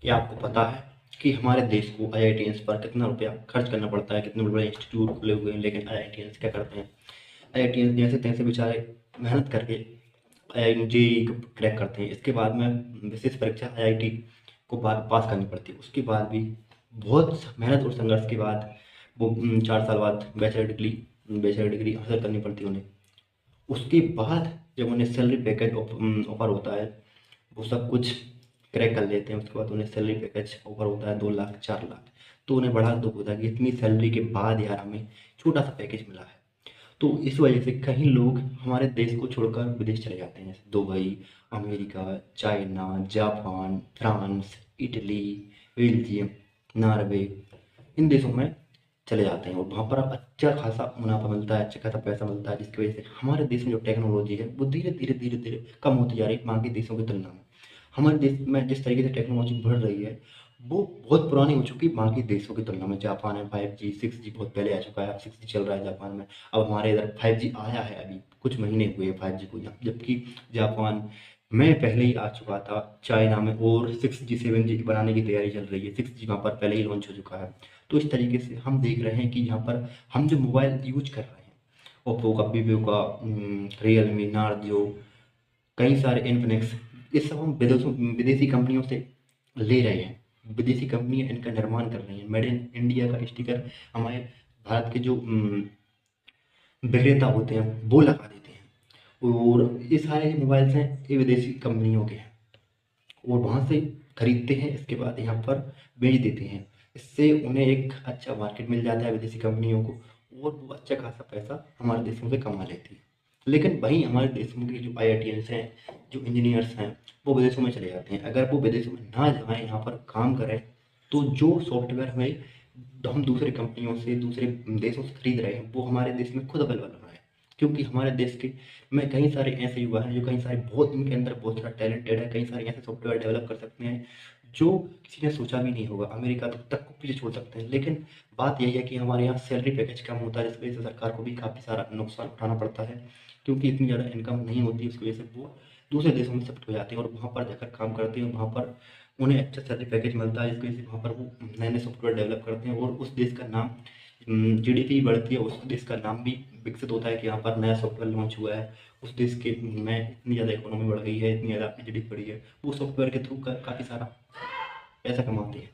क्या आपको पता है कि हमारे देश को आईआईटीएंस पर कितना रुपया खर्च करना पड़ता है? कितने बड़े इंस्टीट्यूट खुले हुए हैं, लेकिन आईआईटीएंस क्या करते हैं? आईआईटीएंस जैसे तैसे बेचारे मेहनत करके जेईई क्रैक करते हैं। इसके बाद में विशेष परीक्षा आईआईटी को पास करनी पड़ती है। उसके बाद भी बहुत मेहनत और संघर्ष के बाद वो 4 साल बाद बैचलर डिग्री हासिल करनी पड़ती है उन्हें। उसके बाद जब उन्हें सैलरी पैकेज ऑफर होता है, वो सब कुछ क्रैक कर लेते हैं। उसके बाद उन्हें सैलरी पैकेज ऑफर होता है 2 लाख 4 लाख। तो उन्हें बड़ा दुख होता है कि इतनी सैलरी के बाद यार हमें छोटा सा पैकेज मिला है। तो इस वजह से कई लोग हमारे देश को छोड़कर विदेश चले जाते हैं, जैसे Dubai, America, China, Japan, France, Italy, Belgium, Norway, इन देशों में चले जाते हैं और वहाँ पर अच्छा खासा मुनाफा मिलता है, अच्छा खासा पैसा मिलता है, जिसकी वजह से हमारे देश में जो टेक्नोलॉजी है वो धीरे धीरे कम होती जा रही है बाकी देशों की तुलना में। हमारे देश में जिस तरीके से टेक्नोलॉजी बढ़ रही है वो बहुत पुरानी हो चुकी है बाकी देशों की तुलना में। जापान में 5G 6G बहुत पहले आ चुका है, अब 6G चल रहा है जापान में। अब हमारे इधर 5G आया है, अभी कुछ महीने हुए हैं 5G को यहाँ, जबकि जापान में पहले ही आ चुका था। चाइना में और 6G 7G बनाने की तैयारी चल रही है, 6G वहाँ पर पहले ही लॉन्च हो चुका है। तो इस तरीके से हम देख रहे हैं कि यहाँ पर हम जो मोबाइल यूज कर रहे हैं, ओप्पो का, वीवो का, रियलमी, नार्जो, कई सारे इन्फिनिक्स, ये सब हम विदेशी कंपनियों से ले रहे हैं। विदेशी कंपनियां इनका निर्माण कर रही हैं। मेड इन इंडिया का स्टिकर हमारे भारत के जो विक्रेता होते हैं वो लगा देते हैं। और ये सारे मोबाइल्स हैं ये विदेशी कंपनियों के हैं और वहाँ से खरीदते हैं, इसके बाद यहाँ पर बेच देते हैं। इससे उन्हें एक अच्छा मार्केट मिल जाता है विदेशी कंपनियों को, और वो अच्छा खासा पैसा हमारे देशों से कमा लेती है। लेकिन वहीं हमारे देशों के जो आईआईटीएंस हैं, जो इंजीनियर्स हैं, वो विदेशों में चले जाते हैं। अगर वो विदेशों में ना जाएँ, यहाँ पर काम करें, तो जो सॉफ्टवेयर हमें हम दूसरे कंपनियों से, दूसरे देशों से खरीद रहे हैं, वो हमारे देश में खुद अवेलेबल हो रहा है। क्योंकि हमारे देश के में कई सारे ऐसे युवा हैं जो कई सारे बहुत, इनके अंदर बहुत सारा टैलेंटेड है, कई सारे ऐसे सॉफ्टवेयर डेवलप कर सकते हैं जो किसी ने सोचा भी नहीं होगा। अमेरिका तक को पीछे छोड़ सकते हैं। लेकिन बात यही है कि हमारे यहाँ सैलरी पैकेज कम होता है, जिस वजह से सरकार को भी काफ़ी सारा नुकसान उठाना पड़ता है, क्योंकि इतनी ज़्यादा इनकम नहीं होती है। उसकी वजह से वो दूसरे देशों में शिफ्ट हो जाते हैं और वहाँ पर जाकर काम करते हैं। वहाँ पर उन्हें अच्छा सैलरी पैकेज मिलता है, जिसकी वजह से वहाँ पर वो नए नए सॉफ्टवेयर डेवलप करते हैं और उस देश का नाम, जीडीपी बढ़ती है, उस देश का नाम भी विकसित होता है कि यहाँ पर नया सॉफ्टवेयर लॉन्च हुआ है। उस देश के में इतनी ज़्यादा इकोनॉमी बढ़ गई है, इतनी ज़्यादा जीडीपी बढ़ी है, वो सॉफ्टवेयर के थ्रू काफ़ी सारा पैसा कमाते हैं।